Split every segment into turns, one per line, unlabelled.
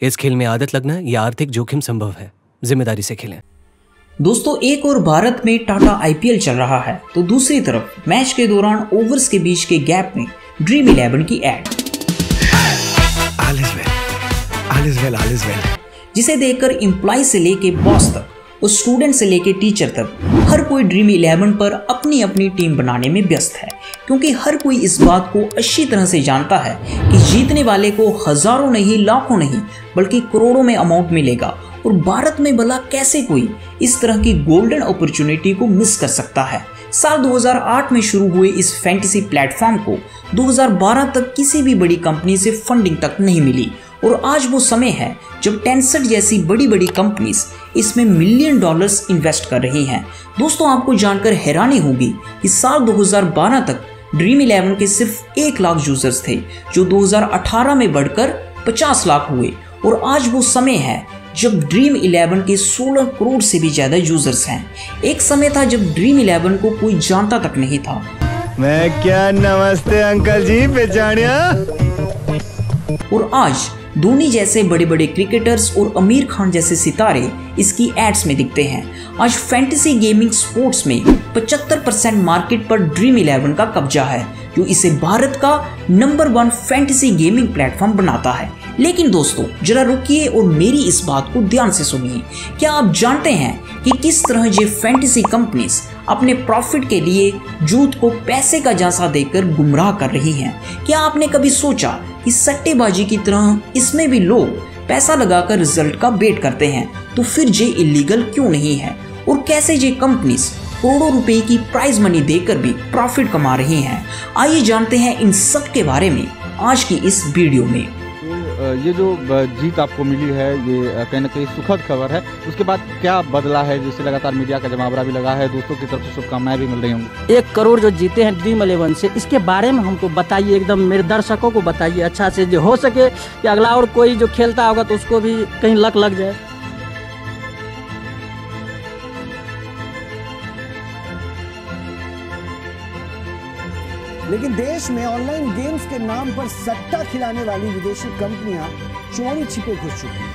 इस खेल में आदत लगना या आर्थिक जोखिम संभव है। जिम्मेदारी से खेलें।
दोस्तों, एक और भारत में टाटा आईपीएल चल रहा है तो दूसरी तरफ मैच के दौरान ओवर्स के बीच के गैप में ड्रीम 11 की एड, जिसे देखकर एम्प्लॉय से लेके बॉस तक और स्टूडेंट से लेके टीचर तक हर कोई ड्रीम 11 पर अपनी अपनी टीम बनाने में व्यस्त है, क्योंकि हर कोई इस बात को अच्छी तरह से जानता है कि जीतने वाले को हजारों नहीं, लाखों नहीं, बल्कि करोड़ों में अमाउंट मिलेगा। और भारत में भला कैसे कोई इस तरह की गोल्डन अपॉर्चुनिटी को मिस कर सकता है। साल 2008 में शुरू हुए इस फैंटेसी प्लेटफॉर्म को 2012 तक किसी भी बड़ी कंपनी से फंडिंग तक नहीं मिली और आज वो समय है जब टेंसेंट जैसी बड़ी बड़ी कंपनीज इसमें मिलियन डॉलर्स इन्वेस्ट कर रही हैं। दोस्तों, आपको जानकर हैरानी होगी कि साल 2012 तक ड्रीम 11 के सिर्फ 1 लाख यूजर्स थे, जो 2018 में बढ़कर 50 लाख हुए और आज वो समय है जब ड्रीम 11 के 16 करोड़ से भी ज्यादा यूजर्स हैं। एक समय था जब ड्रीम 11 को कोई जानता तक नहीं था।
मैं क्या, नमस्ते अंकल जी, पहचानिया।
और आज धोनी जैसे बड़े बड़े क्रिकेटर्स और आमिर खान जैसे सितारे इसकी एड्स में दिखते हैं। आज फैंटेसी गेमिंग स्पोर्ट्स में 75% मार्केट पर ड्रीम 11 का कब्जा है, जो इसे भारत का नंबर 1 फैंटेसी गेमिंग प्लेटफॉर्म बनाता है। लेकिन दोस्तों, जरा रुकिए और मेरी इस बात को ध्यान से सुनिए। क्या आप जानते हैं कि किस तरह ये फैंटेसी कंपनीज अपने प्रॉफिट के लिए यूथ को पैसे का झांसा देकर गुमराह कर रही हैं? क्या आपने कभी सोचा कि सट्टेबाजी की तरह इसमें भी लोग पैसा लगाकर रिजल्ट का वेट करते हैं? तो फिर ये इलीगल क्यों नहीं है और कैसे ये कंपनीज करोड़ों रुपए की प्राइज मनी देकर भी प्रॉफिट कमा रही हैं? आइए जानते हैं इन सब के बारे में आज की इस वीडियो में।
ये जो जीत आपको मिली है, ये कहीं ना कहीं सुखद खबर है। उसके बाद क्या बदला है? जैसे लगातार मीडिया का जमावड़ा भी लगा है, दोस्तों की तरफ से शुभकामनाएं भी मिल रही होंगी।
1 करोड़ जो जीते हैं ड्रीम 11 से, इसके बारे में हमको बताइए, एकदम मेरे दर्शकों को बताइए अच्छा से, जो हो सके कि अगला और कोई जो खेलता होगा तो उसको भी कहीं लक लग जाए।
लेकिन देश में ऑनलाइन गेम्स के नाम पर सट्टा खिलाने वाली विदेशी कंपनियां चोरी छिपे घुस चुकी हैं।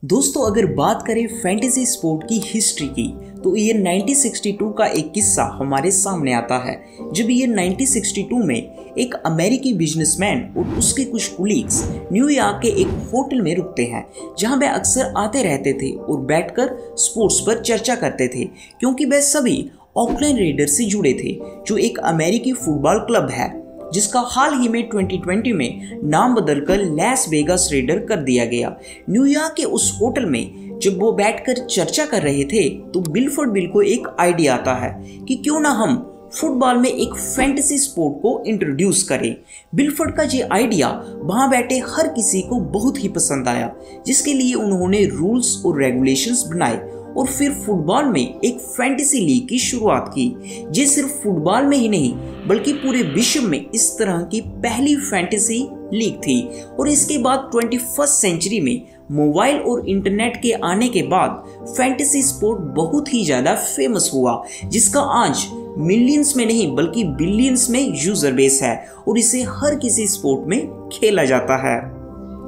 दोस्तों, अगर बात करें फैंटेसी स्पोर्ट की हिस्ट्री की तो ईयर 1962 का एक किस्सा हमारे सामने आता है, जब ईयर 1962 में एक अमेरिकी बिजनेसमैन और उसके कुछ कुलीग्स न्यूयॉर्क के एक होटल में रुकते हैं, जहां वे अक्सर आते रहते थे और बैठकर स्पोर्ट्स पर चर्चा करते थे, क्योंकि वे सभी ऑकलैंड रेडर्स से जुड़े थे, जो एक अमेरिकी फुटबॉल क्लब है जिसका हाल ही में 2020 में नाम बदलकर लास वेगास रेडर कर दिया गया। न्यूयॉर्क के उस होटल में जब वो बैठकर चर्चा कर रहे थे तो बिलफोर्ड बिल को एक आइडिया आता है कि क्यों ना हम फुटबॉल में एक फैंटेसी स्पोर्ट को इंट्रोड्यूस करें। बिलफोर्ड का ये आइडिया वहां बैठे हर किसी को बहुत ही पसंद आया, जिसके लिए उन्होंने रूल्स और रेगुलेशंस बनाए और फिर फुटबॉल में एक फैंटेसी लीग की शुरुआत की। ये सिर्फ फुटबॉल में ही नहीं बल्कि पूरे विश्व में इस तरह की पहली फैंटेसी लीग थी। और इसके बाद 21st सेंचुरी में मोबाइल और इंटरनेट के आने के बाद फैंटेसी स्पोर्ट बहुत ही ज्यादा फेमस हुआ, जिसका आज मिलियंस में नहीं बल्कि बिलियंस में यूजर बेस है और इसे हर किसी स्पोर्ट में खेला जाता है।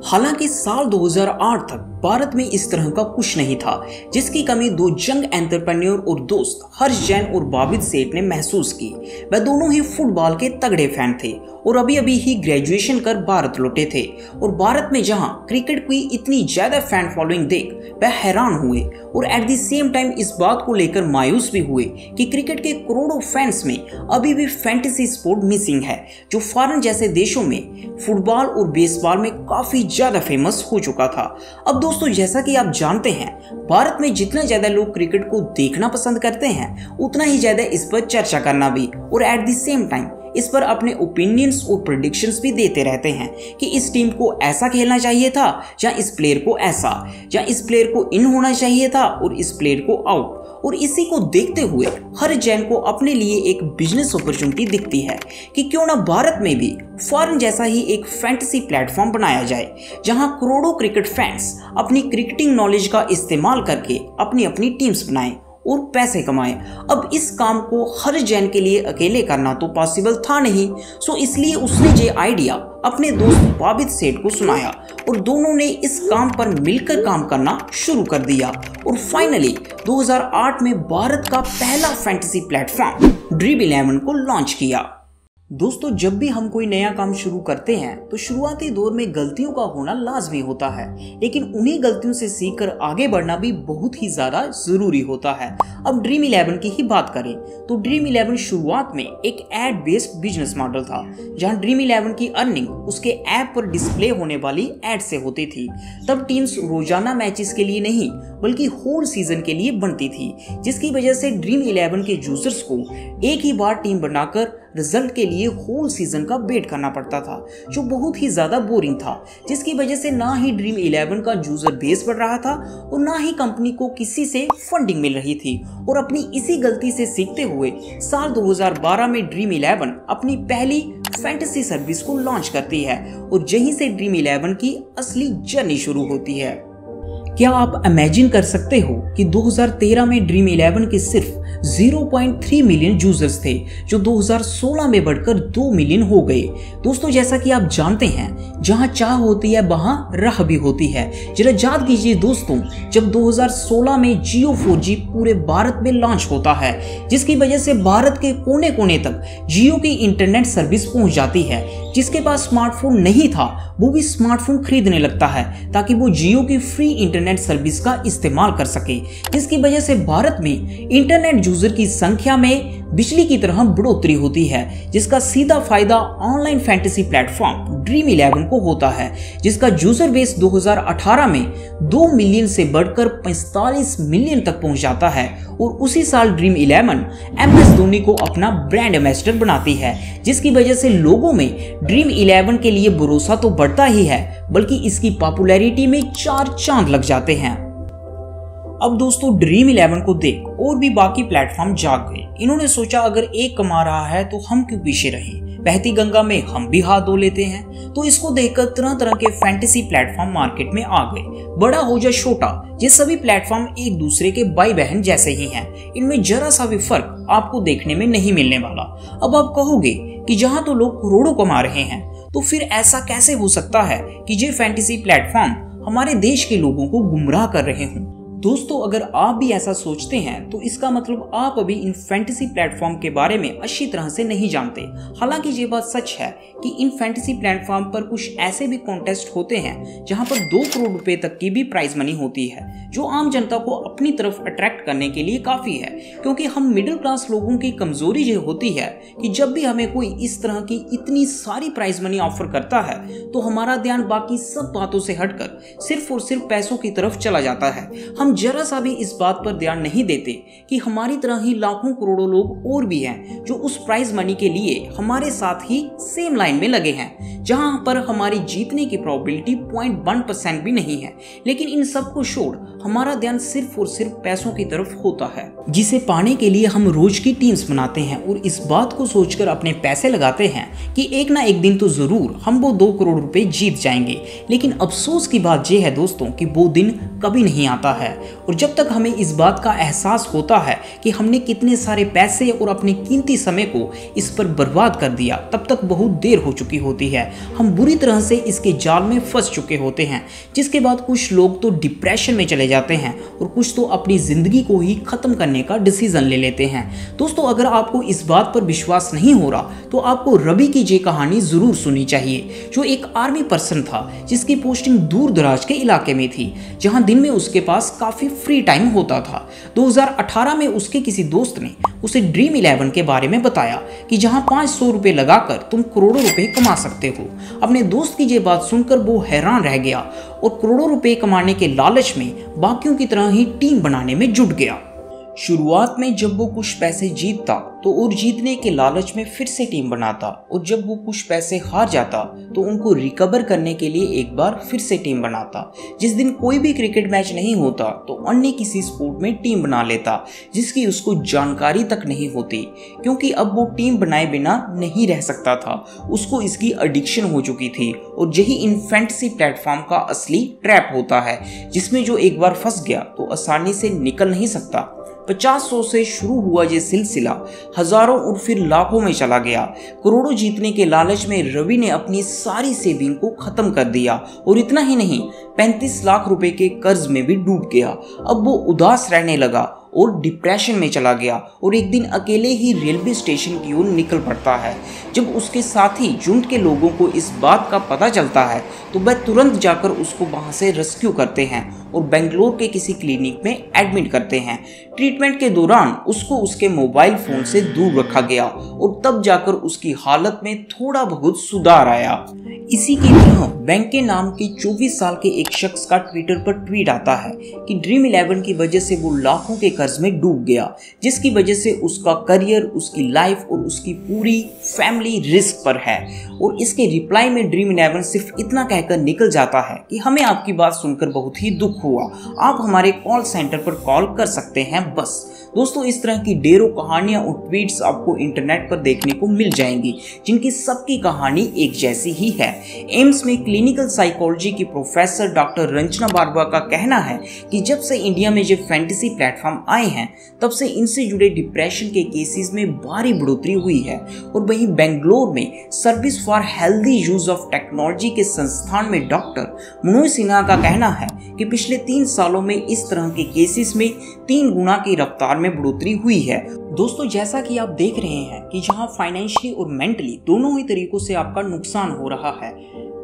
हालांकि साल 2008 तक भारत में इस तरह का कुछ नहीं था, जिसकी कमी 2 यंग एंटरप्रेन्योर और दोस्त हर्ष जैन और बाबित सेठ ने महसूस की। वह दोनों ही फुटबॉल के तगड़े फैन थे और अभी अभी ही ग्रेजुएशन कर भारत लौटे थे, और भारत में जहां क्रिकेट की इतनी ज्यादा फैन फॉलोइंग देख वह हैरान हुए और एट द सेम टाइम इस बात को लेकर मायूस भी हुए कि क्रिकेट के करोड़ों फैंस में अभी भी फैंटेसी स्पोर्ट मिसिंग है, जो फॉरेन जैसे देशों में फुटबॉल और बेसबॉल में काफी ज्यादा फेमस हो चुका था। अब दोस्तों, जैसा कि आप जानते हैं, भारत में जितना ज्यादा लोग क्रिकेट को देखना पसंद करते हैं, उतना ही ज्यादा इस पर चर्चा करना भी और एट द सेम टाइम इस पर अपने ओपिनियंस और प्रेडिक्शंस भी देते रहते हैं कि इस टीम को ऐसा खेलना चाहिए था, या इस प्लेयर को ऐसा, या इस प्लेयर को इन होना चाहिए था और इस प्लेयर को आउट। और इसी को देखते हुए हर जैन को अपने लिए एक बिजनेस अपॉर्चुनिटी दिखती है कि क्यों ना भारत में भी फॉरेन जैसा ही एक फैंटेसी प्लेटफॉर्म बनाया जाए, जहां करोड़ों क्रिकेट फैंस अपनी क्रिकेटिंग नॉलेज का इस्तेमाल करके अपनी अपनी टीम्स बनाएं और पैसे कमाए। अब इस काम को हर जैन के लिए अकेले करना तो पॉसिबल था नहीं, सो इसलिए उसने ये आइडिया अपने दोस्त बाबित सेठ को सुनाया और दोनों ने इस काम पर मिलकर काम करना शुरू कर दिया और फाइनली 2008 में भारत का पहला फैंटेसी प्लेटफॉर्म ड्रीम11 को लॉन्च किया। दोस्तों, जब भी हम कोई नया काम शुरू करते हैं तो शुरुआती दौर में गलतियों का होना लाजमी होता है, लेकिन उन्हीं गलतियों से सीखकर आगे बढ़ना भी बहुत ही ज्यादा जरूरी होता है। अब ड्रीम11 की ही बात करें तो ड्रीम11 शुरुआत में एक एड बेस्ड बिजनेस मॉडल था, जहां ड्रीम11 की अर्निंग उसके ऐप पर डिस्प्ले होने वाली एड से होती थी। तब टीम्स रोजाना मैचेस के लिए नहीं बल्कि होल सीजन के लिए बनती थी, जिसकी वजह से ड्रीम11 के यूजर्स को एक ही बार टीम बनाकर रिजल्ट के लिए होल सीजन का वेट करना पड़ता था, जो बहुत ही ज्यादा बोरिंग था, जिसकी वजह से ना ही ड्रीम11 का यूजर बेस बढ़ रहा था और ना ही कंपनी को किसी से फंडिंग मिल रही थी। और अपनी इसी गलती से सीखते हुए साल 2012 में ड्रीम11 अपनी पहली फैंटेसी सर्विस को लॉन्च करती है और यहीं से ड्रीम11 की असली जर्नी शुरू होती है। क्या आप इमेजिन कर सकते हो कि 2013 में ड्रीम11 के सिर्फ 0.3 मिलियन यूजर्स थे, जो 2016 में बढ़कर 2 मिलियन हो गए। दोस्तों, जैसा कि आप जानते हैं, जहां चाह होती है वहां राह भी होती है। जरा याद कीजिए दोस्तों, जब 2016 में जियो 4G पूरे भारत में लॉन्च होता है, जिसकी वजह से भारत के कोने कोने तक जियो की इंटरनेट सर्विस पहुंच जाती है। जिसके पास स्मार्टफोन नहीं था वो भी स्मार्टफोन खरीदने लगता है ताकि वो जियो की फ्री इंटरनेट सर्विस का इस्तेमाल कर सके, जिसकी वजह से भारत में इंटरनेट यूजर की संख्या में बिजली की तरह बढ़ोतरी होती है, जिसका सीधा फायदा ऑनलाइन फैंटेसी प्लेटफॉर्म ड्रीम11 को होता है, जिसका यूजर बेस 2018 में 2 मिलियन से बढ़कर 45 मिलियन तक पहुंच जाता है। और उसी साल ड्रीम11 MS धोनी को अपना ब्रांड एम्बेसडर बनाती है, जिसकी वजह से लोगों में ड्रीम11 के लिए भरोसा तो बढ़ता ही है, बल्कि इसकी पॉपुलैरिटी में 4 चांद लग जाते हैं। अब दोस्तों, ड्रीम11 को देख और भी बाकी प्लेटफॉर्म जाग गए। इन्होंने सोचा अगर एक कमा रहा है तो हम क्यों पीछे रहें, बहती गंगा में हम भी हाथ धो लेते हैं। तो इसको देखकर तरह तरह के फैंटेसी प्लेटफॉर्म मार्केट में आ गए। बड़ा हो या छोटा, ये सभी प्लेटफॉर्म एक दूसरे के भाई बहन जैसे ही हैं। इनमें जरा सा भी फर्क आपको देखने में नहीं मिलने वाला। अब आप कहोगे कि जहां तो लोग करोड़ों कमा रहे हैं, तो फिर ऐसा कैसे हो सकता है कि ये फैंटेसी प्लेटफॉर्म हमारे देश के लोगों को गुमराह कर रहे हों। दोस्तों, अगर आप भी ऐसा सोचते हैं तो इसका मतलब आप अभी इन फैंटेसी प्लेटफॉर्म के बारे में अच्छी तरह से नहीं जानते। हालांकि ये बात सच है कि इन फैंटेसी प्लेटफॉर्म पर कुछ ऐसे भी कॉन्टेस्ट होते हैं जहां पर 2 करोड़ रुपए तक की भी प्राइज मनी होती है, जो आम जनता को अपनी तरफ अट्रैक्ट करने के लिए काफी है। क्योंकि हम मिडिल क्लास लोगों की कमजोरी ये होती है कि जब भी हमें कोई इस तरह की इतनी सारी प्राइज मनी ऑफर करता है तो हमारा ध्यान बाकी सब बातों से हटकर सिर्फ और सिर्फ पैसों की तरफ चला जाता है। हम जरा सा भी इस बात पर ध्यान नहीं देते कि हमारी तरह ही लाखों करोड़ों लोग और भी हैं जो उस प्राइज मनी के लिए हमारे साथ ही सेम लाइन में लगे हैं, जहां पर हमारी जीतने की प्रोबेबिलिटी 0.1% भी नहीं है। लेकिन इन सब को छोड़ हमारा ध्यान सिर्फ और सिर्फ पैसों की तरफ होता है, जिसे पाने के लिए हम रोज की टीम्स बनाते हैं और इस बात को सोचकर अपने पैसे लगाते हैं कि एक ना एक दिन तो जरूर हम वो 2 करोड़ रुपए जीत जाएंगे। लेकिन अफसोस की बात यह है दोस्तों कि वो दिन कभी नहीं आता है। और जब तक हमें इस बात का एहसास होता है कि हमने कितने सारे पैसे और अपने कीमती समय को इस पर बर्बाद कर दिया, तब तक बहुत देर हो चुकी होती है। हम बुरी तरह से इसके जाल में फंस चुके होते हैं, जिसके बाद कुछ लोग तो डिप्रेशन में चले जाते हैं और कुछ तो अपनी जिंदगी को ही खत्म करने का डिसीजन ले लेते हैं। दोस्तों, अगर आपको इस बात पर विश्वास नहीं हो रहा तो आपको रवि की ये कहानी जरूर सुननी चाहिए, जो एक आर्मी पर्सन था जिसकी पोस्टिंग दूर दराज के इलाके में थी, जहां दिन में उसके पास काफी फ्री टाइम होता था। 2018 में उसके किसी दोस्त ने उसे ड्रीम11 के बारे में बताया कि जहां 500 रुपए लगाकर तुम करोड़ों रुपए कमा सकते हो। अपने दोस्त की ये बात सुनकर वो हैरान रह गया और करोड़ों रुपए कमाने के लालच में बाकियों की तरह ही टीम बनाने में जुट गया। शुरुआत में जब वो कुछ पैसे जीतता तो और जीतने के लालच में फिर से टीम बनाता, और जब वो कुछ पैसे हार जाता तो उनको रिकवर करने के लिए एक बार फिर से टीम बनाता। जिस दिन कोई भी क्रिकेट मैच नहीं होता तो अन्य किसी स्पोर्ट में टीम बना लेता, जिसकी उसको जानकारी तक नहीं होती, क्योंकि अब वो टीम बनाए बिना नहीं रह सकता था। उसको इसकी एडिक्शन हो चुकी थी, और यही इन फैंटेसी प्लेटफॉर्म का असली ट्रैप होता है, जिसमें जो एक बार फंस गया तो आसानी से निकल नहीं सकता। 50-100 से शुरू हुआ ये सिलसिला हजारों और फिर लाखों में चला गया। करोड़ों जीतने के लालच में रवि ने अपनी सारी सेविंग को खत्म कर दिया और इतना ही नहीं 35 लाख रुपए के कर्ज में भी डूब गया। अब वो उदास रहने लगा और डिप्रेशन में चला गया और एक दिन अकेले ही रेलवे स्टेशन की ओर निकल पड़ता है। जब उसके साथी झुंड के लोगों को इस बात का पता चलता है तो वह तुरंत जाकर उसको वहां से रेस्क्यू करते हैं और बेंगलोर के किसी क्लिनिक में एडमिट करते हैं। ट्रीटमेंट के दौरान उसको उसके मोबाइल फोन से दूर रखा गया और तब जाकर उसकी हालत में थोड़ा बहुत सुधार आया। इसी की तरह बैंक के नाम के 24 साल के एक शख्स का ट्विटर पर ट्वीट आता है कि ड्रीम 11 की वजह से वो लाखों के कर्ज में डूब गया, जिसकी वजह से उसका करियर, उसकी लाइफ और उसकी पूरी फैमिली रिस्क पर है। और इसके रिप्लाई में ड्रीम 11 सिर्फ इतना कहकर निकल जाता है कि हमें आपकी बात सुनकर बहुत ही दुख हुआ, आप हमारे कॉल सेंटर पर कॉल कर सकते हैं बस। दोस्तों, इस तरह की ढेरों कहानियां और ट्वीट्स आपको इंटरनेट पर देखने को मिल जाएंगी, जिनकी सबकी कहानी एक जैसी ही है। एम्स में क्लिनिकल साइकोलॉजी की प्रोफेसर डॉक्टर रंजना बारवा का कहना है कि जब से इंडिया में ये फैंटेसी प्लेटफॉर्म आए हैं तब से इनसे जुड़े डिप्रेशन के केसेस में भारी बढ़ोतरी हुई है। और वहीं बेंगलोर में service for healthy use of technology के संस्थान में डॉक्टर मनोज सिन्हा का कहना है कि पिछले 3 सालों में इस तरह के केसेस में 3 गुना की रफ्तार में बढ़ोतरी हुई है। दोस्तों, जैसा कि आप देख रहे हैं कि जहां फाइनेंशियली और मेंटली दोनों ही तरीकों से आपका नुकसान हो रहा है,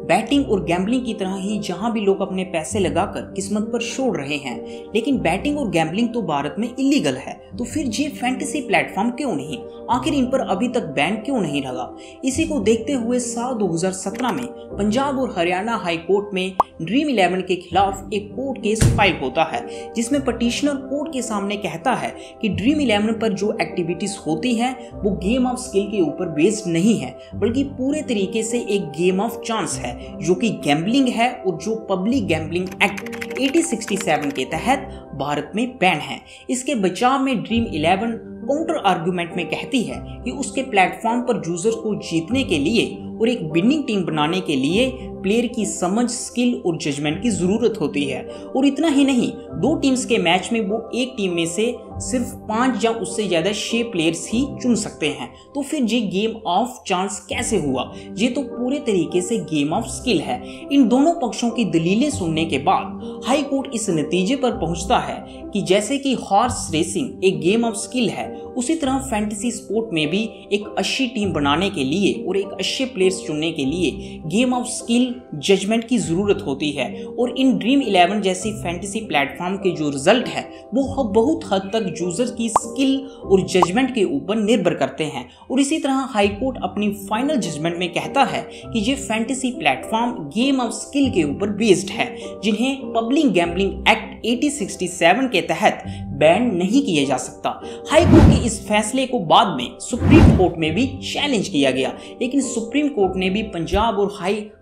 बैटिंग और गैम्बलिंग की तरह ही जहां भी लोग अपने पैसे लगाकर किस्मत पर छोड़ रहे हैं, लेकिन बैटिंग और गैम्बलिंग तो भारत में इलीगल है, तो फिर ये फैंटेसी प्लेटफॉर्म क्यों नहीं? आखिर इन पर अभी तक बैन क्यों नहीं लगा? इसी को देखते हुए साल 2017 में पंजाब और हरियाणा हाई कोर्ट में ड्रीम 11 के खिलाफ एक कोर्ट केस फाइल होता है, जिसमें पटिशनर कोर्ट के सामने कहता है कि ड्रीम 11 पर जो एक्टिविटीज होती हैं वो गेम ऑफ स्किल के ऊपर बेस्ड नहीं है, बल्कि पूरे तरीके से एक गेम ऑफ चांस है, जो कि गैम्बलिंग है और जो पब्लिक गैम्बलिंग एक्ट 8067 के तहत भारत में बैन है। इसके बचाव में ड्रीम 11 काउंटर आर्गुमेंट में कहती है कि उसके प्लेटफॉर्म पर यूजर्स को जीतने के लिए और एक विनिंग टीम बनाने के लिए प्लेयर की समझ, स्किल और जजमेंट की जरूरत होती है। और इतना ही नहीं, 2 टीम्स के मैच में वो एक टीम में से सिर्फ 5 या उससे ज्यादा 6 प्लेयर्स ही चुन सकते हैं। तो फिर ये गेम ऑफ चांस कैसे हुआ? ये तो पूरे तरीके से गेम ऑफ स्किल है। इन दोनों पक्षों की दलीलें सुनने के बाद हाई कोर्ट इस नतीजे पर पहुंचता है कि जैसे कि हॉर्स रेसिंग एक गेम ऑफ स्किल है, उसी तरह फैंटेसी स्पोर्ट में भी एक अच्छी टीम बनाने के लिए और एक अच्छे प्लेयर्स चुनने के लिए गेम ऑफ स्किल, जजमेंट की जरूरत होती है। और इन ड्रीम 11 जैसी फैंटेसी प्लेटफॉर्म के जो रिजल्ट है वो बहुत हद तक यूजर की स्किल और जजमेंट के ऊपर निर्भर करते हैं। और इसी तरह हाई कोर्ट अपनी फाइनल जजमेंट में कहता है कि ये fantasy platform game of skill के ऊपर बेस्ड है, जिन्हें पब्लिक गैम्बलिंग एक्ट 8067 के तहत बैन नहीं किया जा सकता। हाई कोर्ट के इस फैसले को बाद में सुप्रीम कोर्ट में भी चैलेंज किया गया, लेकिन सुप्रीम कोर्ट ने भी पंजाब और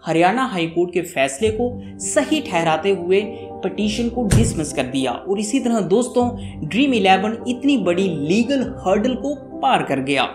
हरियाणा हाई कोर्ट के फैसले को सही ठहराते हुए पिटीशन को डिसमिस कर दिया। और इसी तरह दोस्तों, ड्रीम 11 इतनी बड़ी लीगल हर्डल को पार कर गया।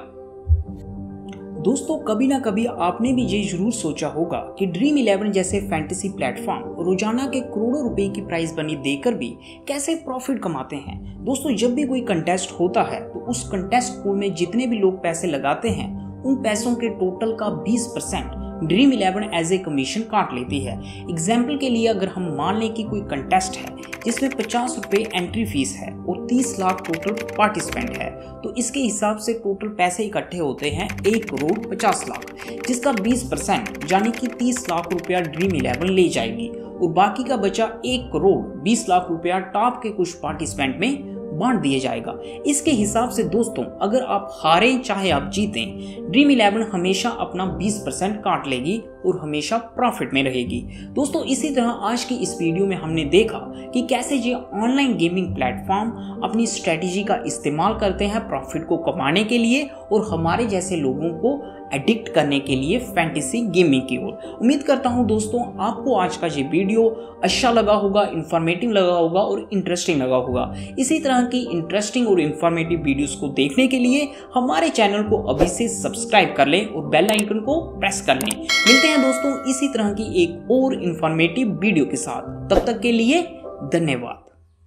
दोस्तों, कभी ना कभी आपने भी ये जरूर सोचा होगा कि ड्रीम 11 जैसे फैंटेसी प्लेटफॉर्म रोजाना के करोड़ों रुपए की प्राइस मनी देकर भी कैसे प्रॉफिट कमाते हैं। दोस्तों, जब भी कोई कंटेस्ट होता है तो उस कंटेस्ट पूल में जितने भी लोग पैसे लगाते हैं, उन पैसों के टोटल का 20% ड्रीम 11 एज ए कमीशन काट लेती है। एग्जाम्पल के लिए अगर हम मान लें कि कोई कंटेस्ट है जिसमें 50 रुपये एंट्री फीस है और 30 लाख टोटल पार्टिसिपेंट है, तो इसके हिसाब से टोटल पैसे इकट्ठे होते हैं 1 करोड़ 50 लाख, जिसका 20% यानी कि 30 लाख रुपया ड्रीम 11 ले जाएगी और बाकी का बचा 1 करोड़ 20 लाख रुपया टॉप के कुछ पार्टिसिपेंट में बांट दिया जाएगा। इसके हिसाब से दोस्तों, अगर आप हारें चाहे आप जीतें, ड्रीम 11 हमेशा अपना 20% काट लेगी और हमेशा प्रॉफिट में रहेगी। दोस्तों, इसी तरह आज की इस वीडियो में हमने देखा कि कैसे ये ऑनलाइन गेमिंग प्लेटफॉर्म अपनी स्ट्रेटेजी का इस्तेमाल करते हैं प्रॉफिट को कमाने के लिए और हमारे जैसे लोगों को एडिक्ट करने के लिए फैंटेसी गेमिंग की ओर। उम्मीद करता हूं दोस्तों आपको आज का ये वीडियो अच्छा लगा होगा, इंफॉर्मेटिव लगा होगा और इंटरेस्टिंग लगा होगा। इसी तरह की इंटरेस्टिंग और इंफॉर्मेटिव वीडियोस को देखने के लिए हमारे चैनल को अभी से सब्सक्राइब कर लें और बेल आइकन को प्रेस कर लें। मिलते हैं दोस्तों इसी तरह की एक और इंफॉर्मेटिव वीडियो के साथ। तब तक के लिए धन्यवाद।